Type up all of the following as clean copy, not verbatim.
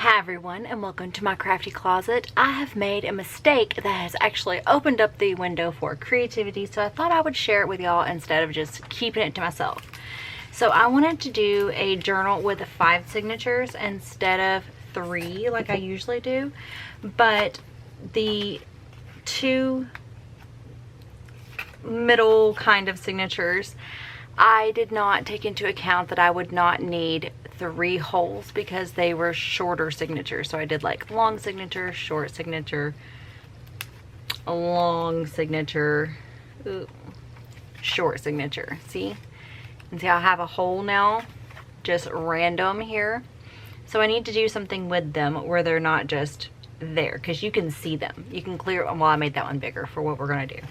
Hi everyone, and welcome to my crafty closet. I have made a mistake that has actually opened up the window for creativity, so I thought I would share it with y'all instead of just keeping it to myself. So I wanted to do a journal with 5 signatures instead of 3 like I usually do, but the 2 middle kind of signatures, I did not take into account that I would not need 3 holes because they were shorter signatures. So I did like long signature, short signature, a long signature, short signature. See? And see how I have a hole now? Just random here. So I need to do something with them where they're not just there, because you can see them. You can clear, well, I made that one bigger for what we're going to do.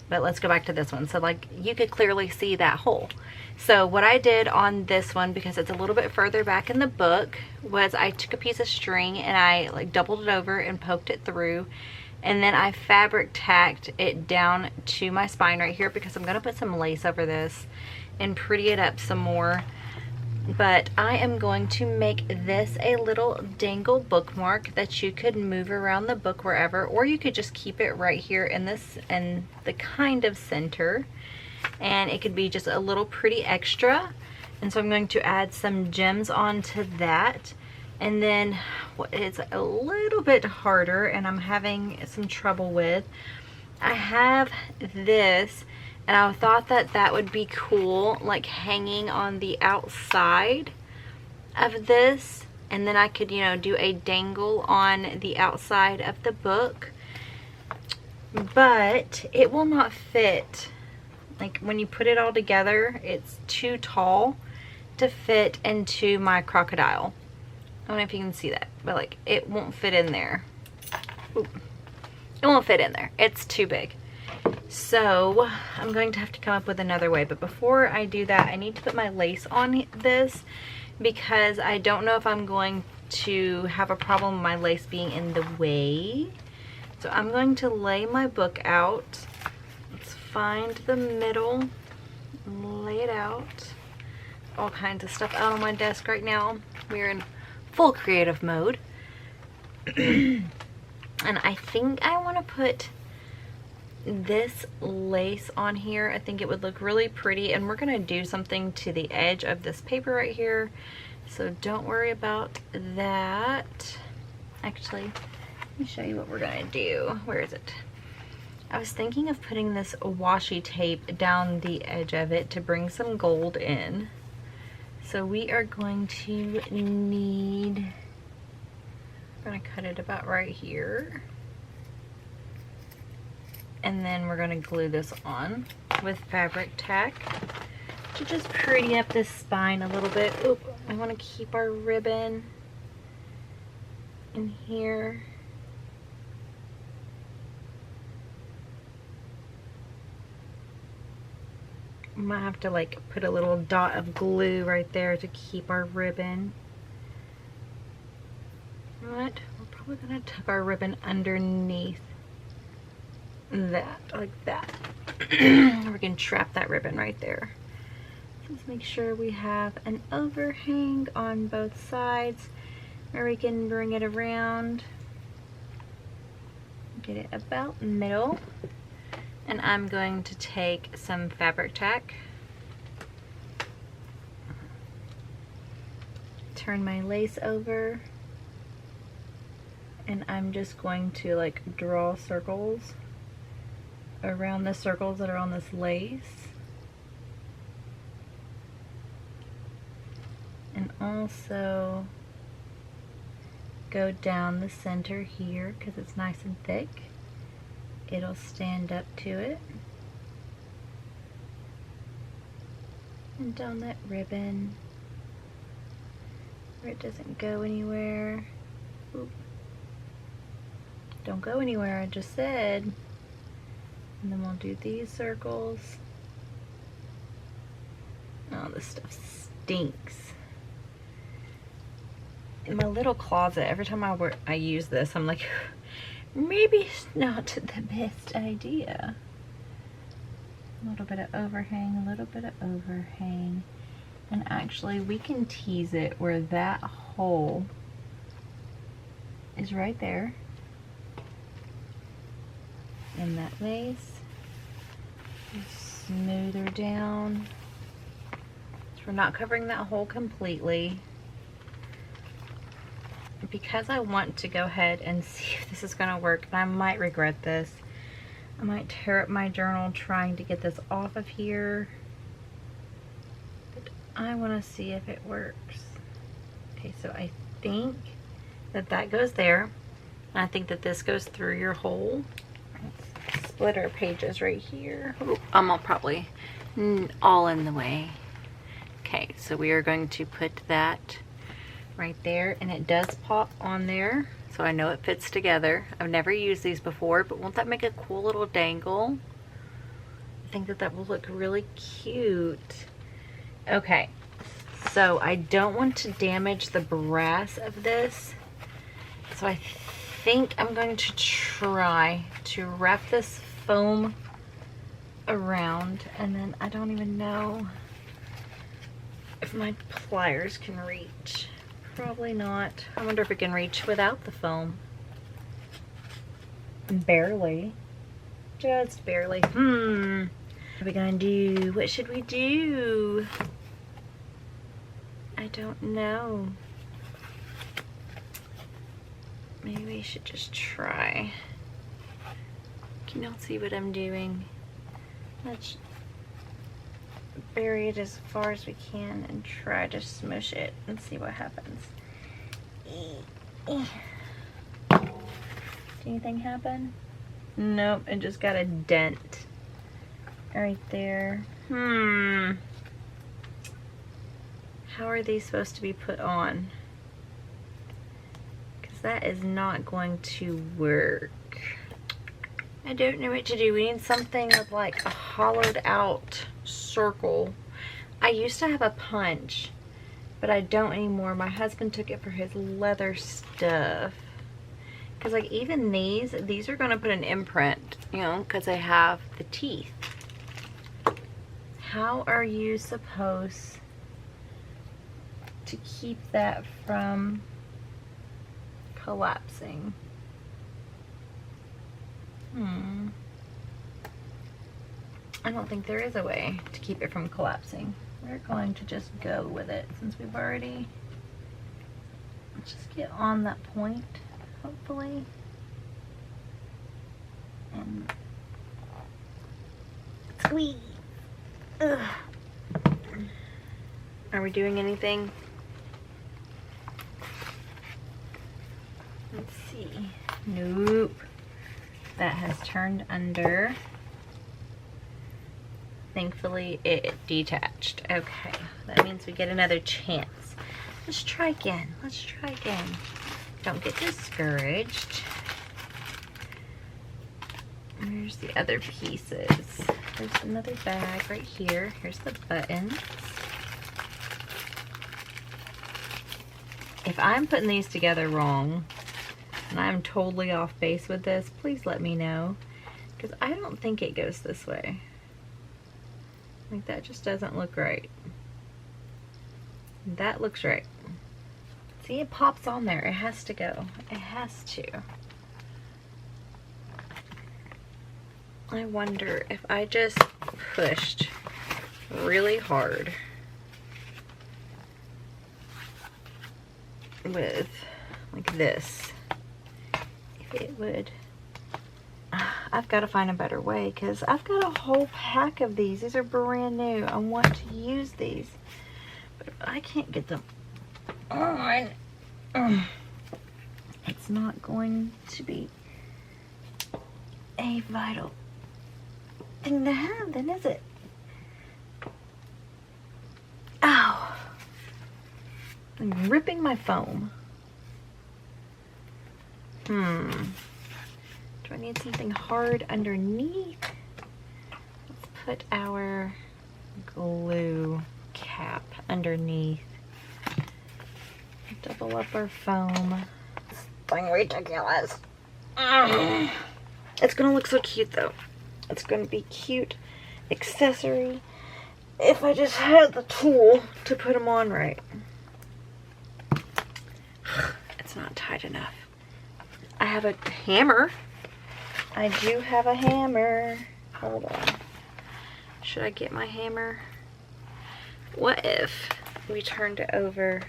But let's go back to this one. So like you could clearly see that hole. So what I did on this one, because it's a little bit further back in the book, was I took a piece of string and I like doubled it over and poked it through. And then I fabric tacked it down to my spine right here because I'm going to put some lace over this and pretty it up some more. But I am going to make this a little dangle bookmark that you could move around the book wherever, or you could just keep it right here in this, in the kind of center, and it could be just a little pretty extra. And so I'm going to add some gems onto that. And then what is a little bit harder and I'm having some trouble with, I have this. And I thought that that would be cool, like hanging on the outside of this. And then I could, you know, do a dangle on the outside of the book. But it will not fit. Like when you put it all together, it's too tall to fit into my crocodile. I don't know if you can see that, but like it won't fit in there. Oop. It won't fit in there. It's too big. So I'm going to have to come up with another way, but before I do that, I need to put my lace on this because I don't know if I'm going to have a problem with my lace being in the way. So I'm going to lay my book out. Let's find the middle, lay it out. All kinds of stuff out on my desk right now. We're in full creative mode. And I think I want to put this lace on here. I think it would look really pretty, and we're going to do something to the edge of this paper right here, so don't worry about that. Actually, let me show you what we're going to do. Where is it? I was thinking of putting this washi tape down the edge of it to bring some gold in. So we are going to need, I'm going to cut it about right here. And then we're going to glue this on with fabric tack to just pretty up this spine a little bit. Oop, I want to keep our ribbon in here. I might have to like put a little dot of glue right there to keep our ribbon. What? We're probably going to tuck our ribbon underneath that, like that. We can trap that ribbon right there. So let's make sure we have an overhang on both sides, or we can bring it around, get it about middle. And I'm going to take some fabric tack, turn my lace over, and I'm just going to like draw circles around the circles that are on this lace. And also go down the center here because it's nice and thick. It'll stand up to it. And down that ribbon where it doesn't go anywhere. Oop. Don't go anywhere, I just said. And then we'll do these circles. Oh, this stuff stinks. In my little closet, every time I use this, I'm like, maybe it's not the best idea. A little bit of overhang, a little bit of overhang. And actually, we can tease it where that hole is right there in that vase. Smooth her down. So we're not covering that hole completely. Because I want to go ahead and see if this is going to work, and I might regret this. I might tear up my journal trying to get this off of here. But I want to see if it works. Okay, so I think that that goes there. And I think that this goes through your hole. Let's split our pages right here. Ooh, I'm all probably all in the way. Okay, so we are going to put that right there, and it does pop on there, so I know it fits together. I've never used these before, but won't that make a cool little dangle? I think that that will look really cute. Okay, so I don't want to damage the brass of this, so I think I'm going to try to wrap this foam around, and then I don't even know if my pliers can reach. Probably not. I wonder if it can reach without the foam. Barely. Just barely. What are we gonna do? What should we do? I don't know. Maybe we should just try. Can y'all see what I'm doing? Let's bury it as far as we can and try to smush it and see what happens. Did anything happen? Nope, it just got a dent right there. How are these supposed to be put on? Because that is not going to work. I don't know what to do. We need something with like a hollowed out circle. I used to have a punch, but I don't anymore. My husband took it for his leather stuff. Because like even these are going to put an imprint, you know, because they have the teeth. How are you supposed to keep that from collapsing? I don't think there is a way to keep it from collapsing. We're going to just go with it since we've already... Let's just get on that point, hopefully. And squeeze. Ugh. Are we doing anything? Let's see. Nope. That has turned under. Thankfully, it detached. Okay, that means we get another chance. Let's try again. Let's try again. Don't get discouraged. Here's the other pieces. There's another bag right here. Here's the buttons. If I'm putting these together wrong, and I'm totally off base with this, please let me know. Because I don't think it goes this way. Like that just doesn't look right. That looks right. See, it pops on there. It has to go. It has to. I wonder if I just pushed really hard with like this, if it would. I've got to find a better way because I've got a whole pack of these. These are brand new. I want to use these, but if I can't get them on, it's not going to be a vital thing to have, then, is it? Ow! I'm ripping my foam. Do I need something hard underneath? Let's put our glue cap underneath. Double up our foam. This thing ridiculous. It's gonna look so cute though. It's gonna be cute accessory if I just had the tool to put them on right. It's not tight enough. I have a hammer. I do have a hammer. Hold on. Should I get my hammer? What if we turned it over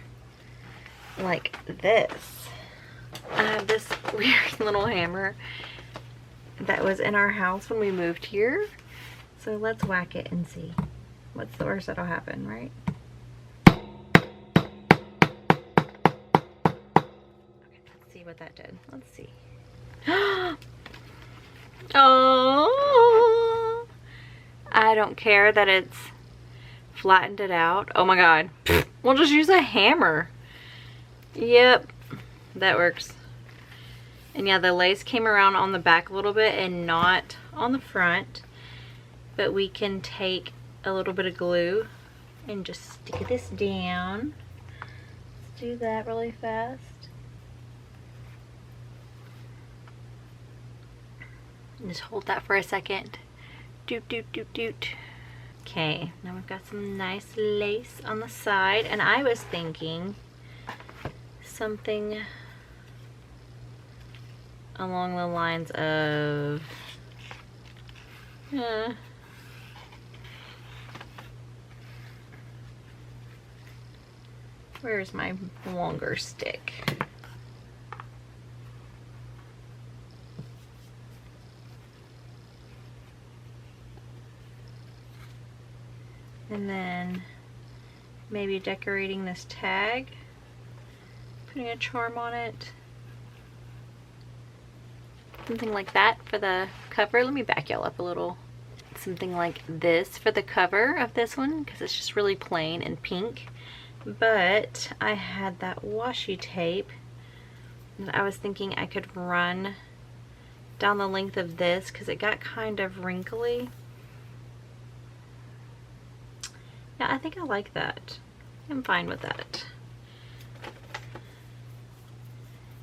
like this? I have this weird little hammer that was in our house when we moved here. So let's whack it and see. What's the worst that'll happen, right? Okay, let's see what that did. Let's see. Oh, I don't care that it's flattened it out. Oh my god. We'll just use a hammer. Yep, that works. And yeah, the lace came around on the back a little bit and not on the front. But we can take a little bit of glue and just stick this down. Let's do that really fast. And just hold that for a second. Doot, doot, doot, doot. Okay, now we've got some nice lace on the side. And I was thinking something along the lines of... where's my longer stick? And then maybe decorating this tag, putting a charm on it. Something like that for the cover. Let me back y'all up a little. Something like this for the cover of this one because it's just really plain and pink. But I had that washi tape that I was thinking I could run down the length of this because it got kind of wrinkly. Yeah, I think I like that. I'm fine with that.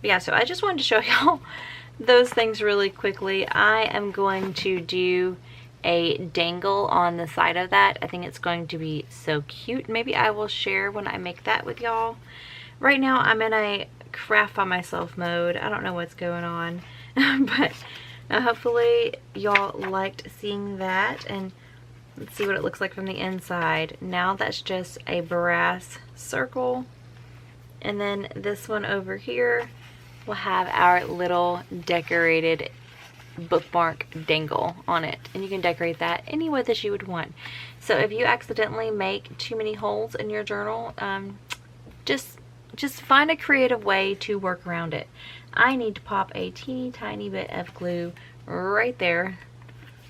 But yeah, so I just wanted to show y'all those things really quickly. I am going to do a dangle on the side of that. I think it's going to be so cute. Maybe I will share when I make that with y'all. Right now I'm in a craft by myself mode. I don't know what's going on. But hopefully y'all liked seeing that. And let's see what it looks like from the inside. Now that's just a brass circle. And then this one over here will have our little decorated bookmark dangle on it, and you can decorate that any way that you would want. So if you accidentally make too many holes in your journal, just find a creative way to work around it. I need to pop a teeny tiny bit of glue right there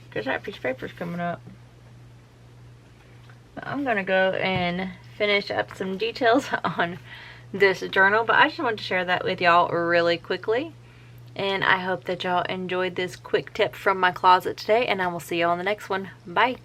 because that piece of paper is coming up. I'm gonna go and finish up some details on this journal, but I just wanted to share that with y'all really quickly. And I hope that y'all enjoyed this quick tip from my closet today, and I will see y'all in the next one. Bye.